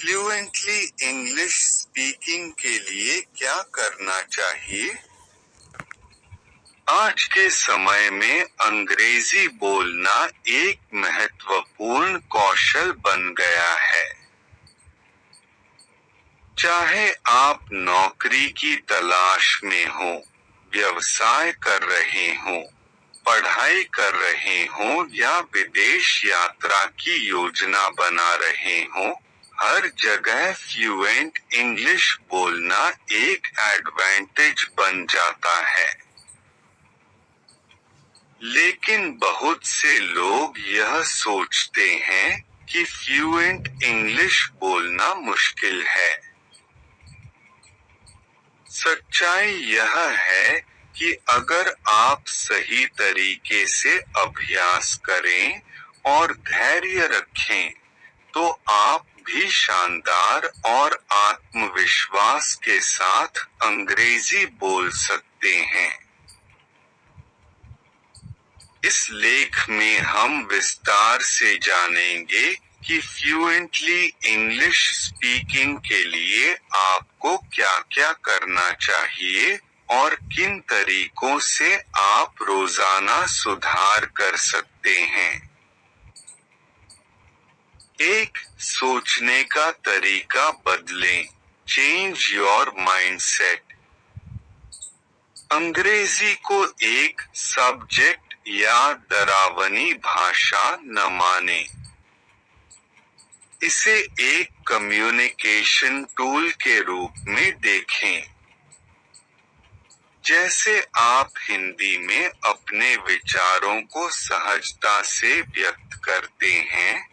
Fluently English speaking के लिए क्या करना चाहिए? आज के समय में अंग्रेजी बोलना एक महत्वपूर्ण कौशल बन गया है। चाहे आप नौकरी की तलाश में हो, व्यवसाय कर रहे हो, पढ़ाई कर रहे हो या विदेश यात्रा की योजना बना रहे हो, हर जगह फ्लुएंट इंग्लिश बोलना एक एडवांटेज बन जाता है। लेकिन बहुत से लोग यह सोचते हैं कि फ्लुएंट इंग्लिश बोलना मुश्किल है। सच्चाई यह है कि अगर आप सही तरीके से अभ्यास करें और धैर्य रखें, तो आप भी शानदार और आत्मविश्वास के साथ अंग्रेजी बोल सकते हैं। इस लेख में हम विस्तार से जानेंगे कि फ्लुएंटली इंग्लिश स्पीकिंग के लिए आपको क्या-क्या करना चाहिए और किन तरीकों से आप रोजाना सुधार कर सकते हैं। 1. सोचने का तरीका बदलें। Change your mindset. अंग्रेजी को एक सब्जेक्ट या डरावनी भाषा न माने। इसे एक कम्युनिकेशन टूल के रूप में देखें। जैसे आप हिंदी में अपने विचारों को सहजता से व्यक्त करते हैं,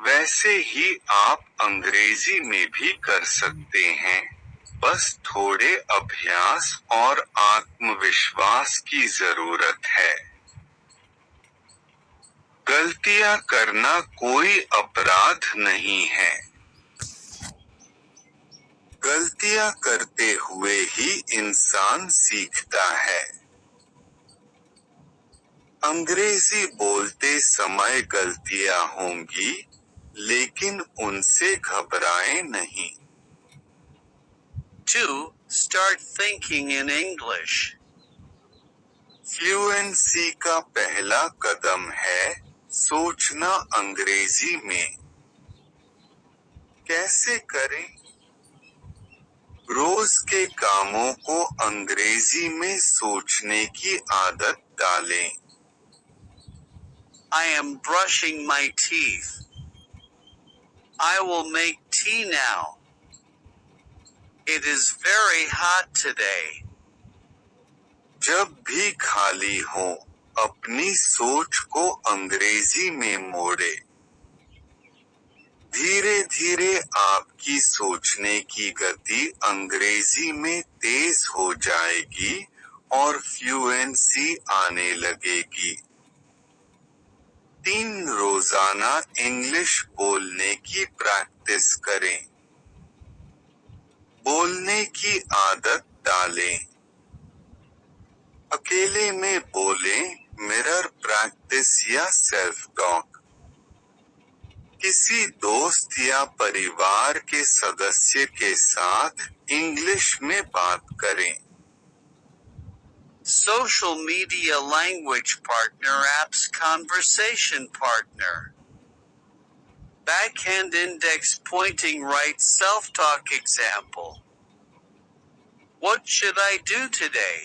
वैसे ही आप अंग्रेजी में भी कर सकते हैं, बस थोड़े अभ्यास और आत्मविश्वास की जरूरत है। गलतियां करना कोई अपराध नहीं है। गलतियां करते हुए ही इंसान सीखता है। अंग्रेजी बोलते समय गलतियां होंगी, लेकिन उनसे घबराएं नहीं। 2. Start thinking in English. Fluency का पहला कदम है सोचना अंग्रेजी में। कैसे करें? रोज के कामों को अंग्रेजी में सोचने की आदत डालें। I am brushing my teeth. I will make tea now. It is very hot today. जब भी खाली हो, अपनी सोच को अंग्रेजी में मोड़े। धीरे धीरे आपकी सोचने की गति अंग्रेजी में तेज हो जाएगी और फ्लुएंसी आने लगेगी। 3. रोजाना इंग्लिश बोलने की प्रैक्टिस करें। बोलने की आदत डालें। अकेले में बोलें, मिरर प्रैक्टिस या सेल्फ टॉक। किसी दोस्त या परिवार के सदस्य के साथ इंग्लिश में बात करें। Social media language partner apps conversation partner. Backhand index pointing right self-talk example. What should I do today?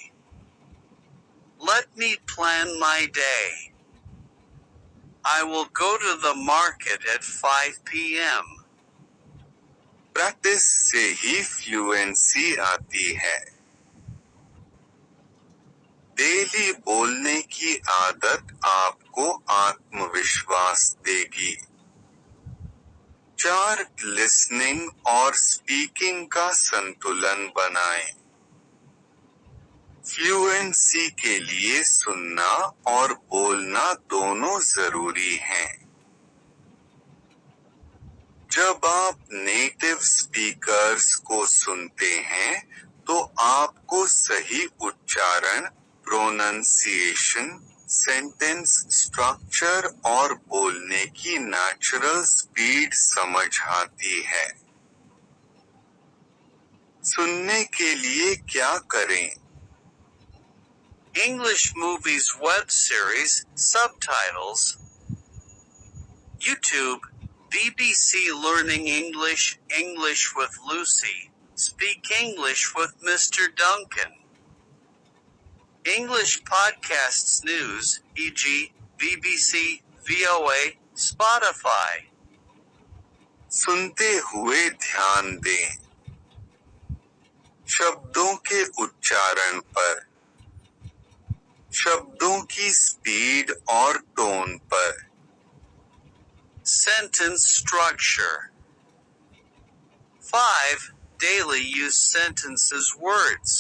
Let me plan my day. I will go to the market at 5 p.m. Practice से ही fluency आती है। Daily बोलने की आदत आपको आत्मविश्वास देगी। 4. Listening और स्पीकिंग का संतुलन बनाएं। फ्लुएंसी के लिए सुनना और बोलना दोनों जरूरी हैं। जब आप नेटिव स्पीकर्स को सुनते हैं, तो आपको सही उच्चारण, प्रोनंसिएशन, सेंटेंस स्ट्रक्चर और बोलने की नेचुरल स्पीड समझ आती है। सुनने के लिए क्या करें? English movies, web series, subtitles. YouTube, BBC Learning English, English with Lucy, Speak English with Mr. Duncan. English podcasts, news, e.g., BBC, VOA, Spotify. सुनते हुए ध्यान दें। शब्दों के उच्चारण पर, शब्दों की स्पीड और टोन पर। Sentence structure. 5. Daily use sentences, words.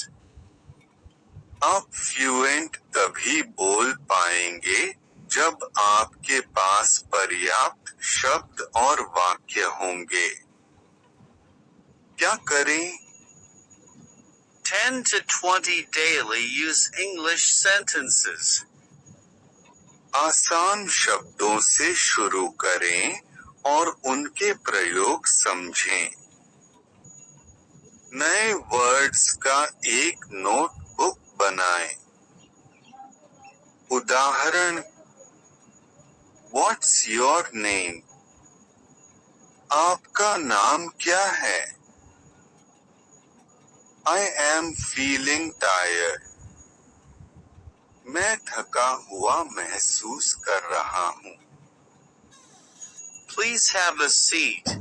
आप फ्लुएंट तभी बोल पाएंगे जब आपके पास पर्याप्त शब्द और वाक्य होंगे। क्या करें? 10 to 20 daily use English sentences. आसान शब्दों से शुरू करें और उनके प्रयोग समझें। नए वर्ड्स का एक नोटबुक बनाएं। उदाहरण, What's your name? आपका नाम क्या है? I am feeling tired. मैं थका हुआ महसूस कर रहा हूँ। Please have a seat.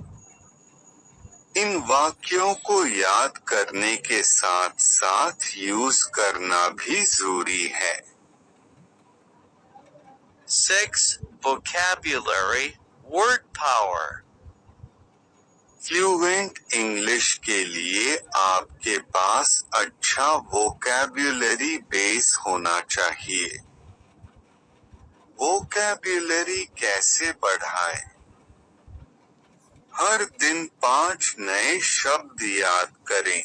इन वाक्यों को याद करने के साथ साथ यूज करना भी जरूरी है। 6. Vocabulary, word power. Fluent English के लिए आपके पास अच्छा वोकैब्युलरी बेस होना चाहिए। वोकैब्युलरी कैसे बढ़ाएं? हर दिन 5 नए शब्द याद करें।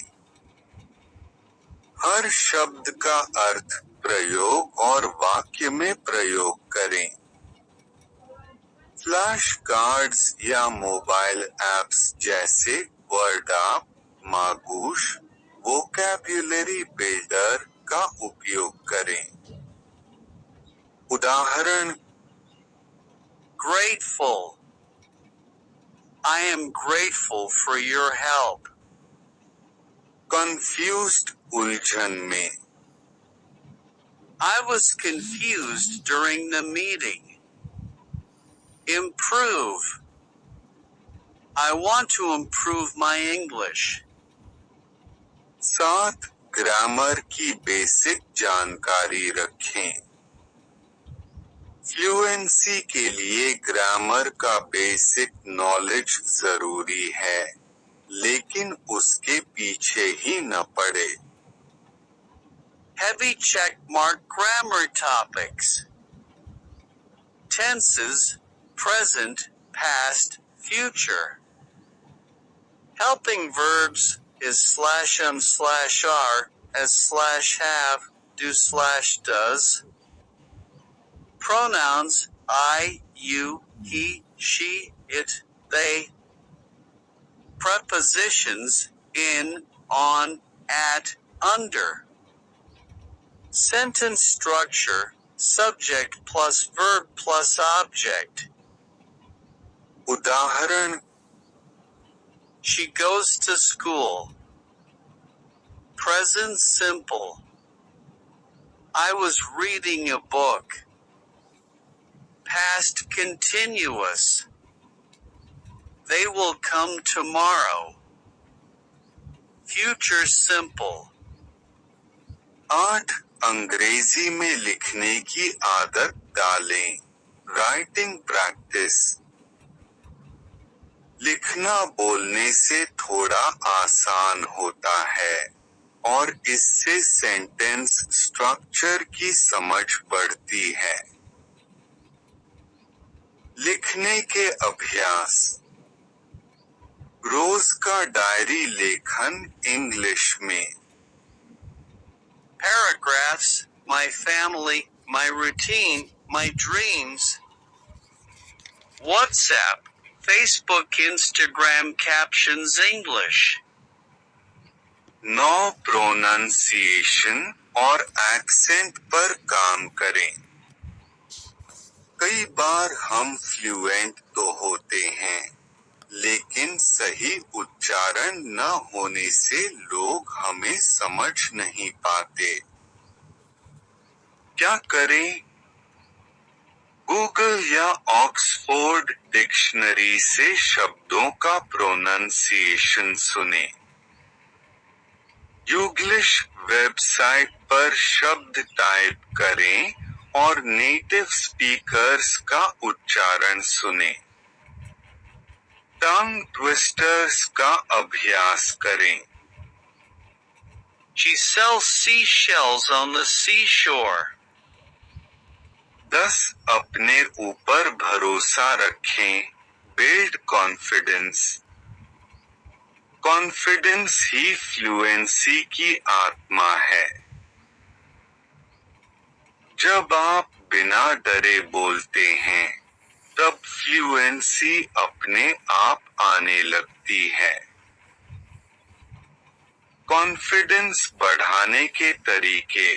हर शब्द का अर्थ, प्रयोग और वाक्य में प्रयोग करें। फ्लैश कार्ड्स या मोबाइल ऐप्स जैसे वर्डअप, मागूश, वोकैब्युलरी बिल्डर का उपयोग करें। उदाहरण, Grateful. I am grateful for your help. confused, उलझन में। I was confused during the meeting. Improve. I want to improve my English. 7. Grammar की बेसिक जानकारी रखें। फ्लुएंसी के लिए ग्रामर का बेसिक नॉलेज जरूरी है, लेकिन उसके पीछे ही न पड़े। Heavy check mark grammar topics. Tenses, present, past, future. Helping verbs is /am/are, as /have, do /does. Pronouns, I, you, he, she, it, they. Prepositions, in, on, at, under. Sentence structure, subject plus verb plus object. उदाहरण, She goes to school. Present simple. I was reading a book. Past continuous. They will come tomorrow. Future simple. 8. अंग्रेजी में लिखने की आदत डालें। Writing practice. लिखना बोलने से थोड़ा आसान होता है और इससे सेंटेंस स्ट्रक्चर की समझ बढ़ती है। लिखने के अभ्यास। रोज का डायरी लेखन इंग्लिश में। Paragraphs, my family, my routine, my dreams. WhatsApp, Facebook, Instagram captions English. Now pronunciation और एक्सेंट पर काम करें। कई बार हम फ्लुएंट तो होते हैं, लेकिन सही उच्चारण न होने से लोग हमें समझ नहीं पाते। क्या करें? गूगल या ऑक्सफोर्ड डिक्शनरी से शब्दों का प्रोनाउंसिएशन सुने। यूग्लिश वेबसाइट पर शब्द टाइप करें और नेटिव स्पीकर्स का उच्चारण सुने। टंग ट्विस्टर्स का अभ्यास करें। She sells seashells on the seashore. 10 अपने ऊपर भरोसा रखें, बिल्ड कॉन्फिडेंस। कॉन्फिडेंस ही फ्लुएंसी की आत्मा है। जब आप बिना डरे बोलते हैं, तब फ्लुएंसी अपने आप आने लगती है। कॉन्फिडेंस बढ़ाने के तरीके।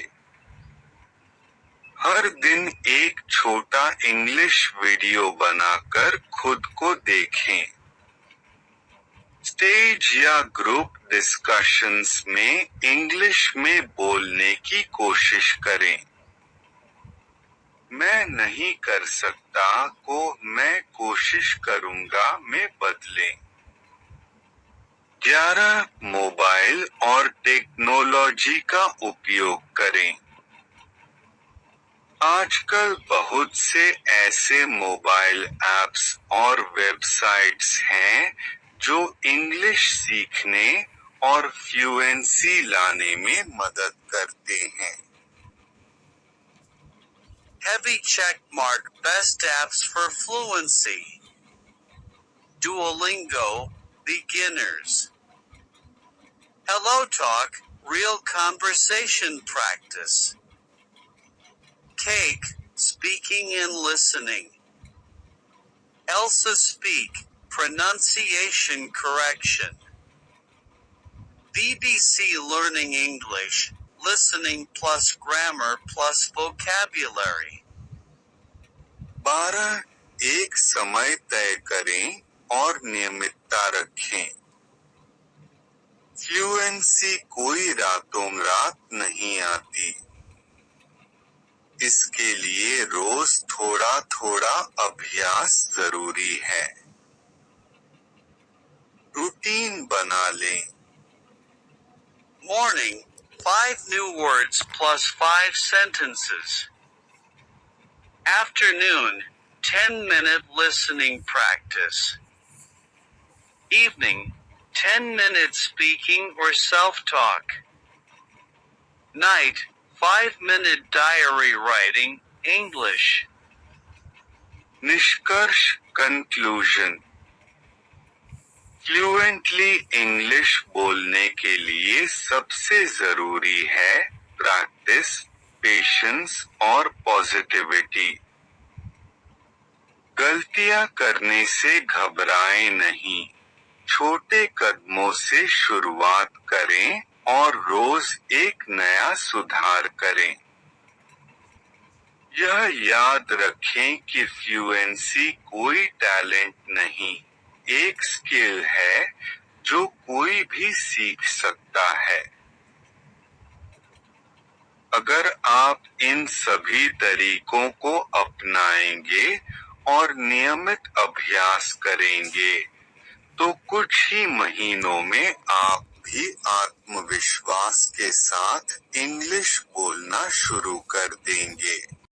हर दिन एक छोटा इंग्लिश वीडियो बनाकर खुद को देखें। स्टेज या ग्रुप डिस्कशंस में इंग्लिश में बोलने की कोशिश करें। मैं नहीं कर सकता को मैं कोशिश करूंगा में बदलें। 11 मोबाइल और टेक्नोलॉजी का उपयोग करें। आजकल बहुत से ऐसे मोबाइल ऐप्स और वेबसाइट्स हैं जो इंग्लिश सीखने और फ्लुएंसी लाने में मदद करते हैं। Heavy checkmark best apps for fluency. Duolingo, beginners. HelloTalk, real conversation practice. Cake, speaking and listening. Elsa Speak, pronunciation correction. BBC Learning English, listening plus grammar plus vocabulary. 12 एक समय तय करें और नियमितता रखें। फ्लुएंसी कोई रातों रात नहीं आती। इसके लिए रोज थोड़ा थोड़ा अभ्यास जरूरी है। रूटीन बना लें। Morning, 5 new words plus 5 sentences. Afternoon, 10-minute listening practice. Evening, 10-minute speaking or self-talk. Night, 5-minute diary writing, English. निष्कर्ष कंक्लूजन। फ्लुएंटली इंग्लिश बोलने के लिए सबसे जरूरी है प्रैक्टिस, पेशेंस और पॉजिटिविटी। गलतियां करने से घबराएं नहीं, छोटे कदमों से शुरुआत करें और रोज एक नया सुधार करें। यह याद रखें कि फ्लुएंसी कोई टैलेंट नहीं, एक स्किल है जो कोई भी सीख सकता है। अगर आप इन सभी तरीकों को अपनाएंगे और नियमित अभ्यास करेंगे, तो कुछ ही महीनों में आप भी आत्मविश्वास के साथ इंग्लिश बोलना शुरू कर देंगे।